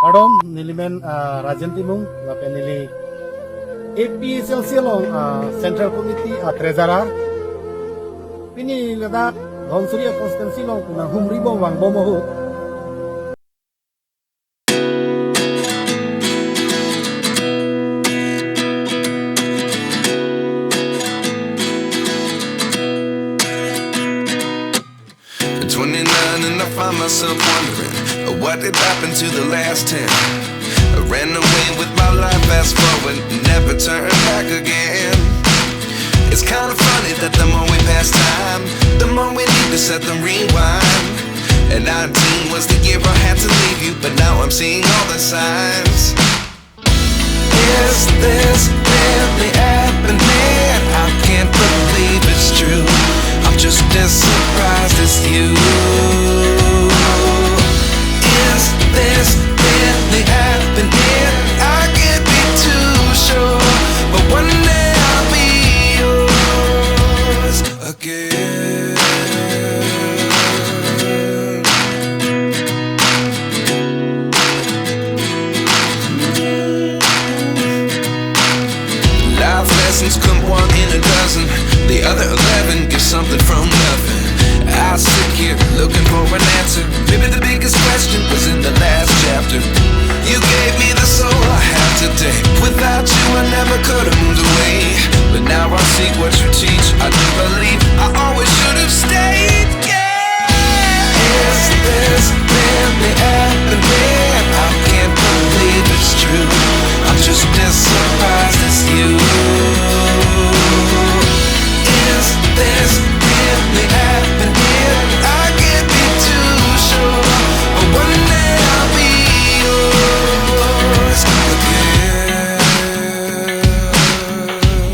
Adom nilimen Rajantimung lapenili APSLC long Central Committee Treasurer pini ladak Dhonsuria constituency long kuna humribo wangbom ho. At 29 and I find myself wondering what did happen to the last 10. I ran away with my life, fast forward, never turn back again. It's kind of funny that the more we pass time, the more we need to set them rewind. And 19 was the year I had to leave you, but now I'm seeing all the signs. Is this really happening? I can't believe it's true. I'm just as surprised as you. Is this really happening? I can't be too sure, but one day I'll be yours again. Life lessons come one in a dozen. The other 11 get something from nothing. I sit here looking for an answer. Maybe the biggest question was in the last chapter. You gave me the soul I have today. Without you I never could have moved away. But now I see what you teach. I do believe I always should have stayed. Yeah. Is this really happening? I can't believe it's true. I'm just as surprised as you. Is this really happening? I can't be too sure, but one day I'll be yours again.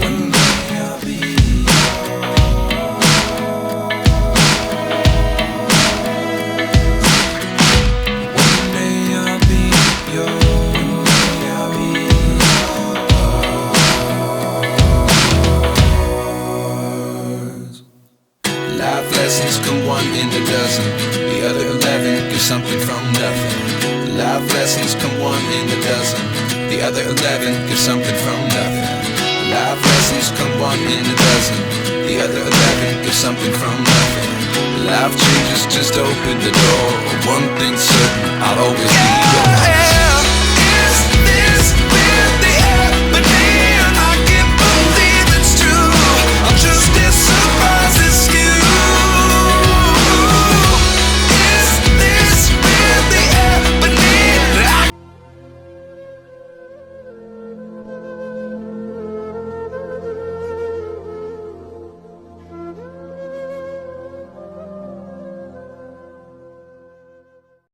One day I'll be yours. One day I'll be yours. One day I'll be yours. Life lessons come one in a dozen. The other 11 give something from nothing. Life lessons come one in a dozen. The other 11 give something from nothing. Life lessons come one in a dozen. The other 11 give something from nothing. Life changes just open the door. One thing's certain, I'll always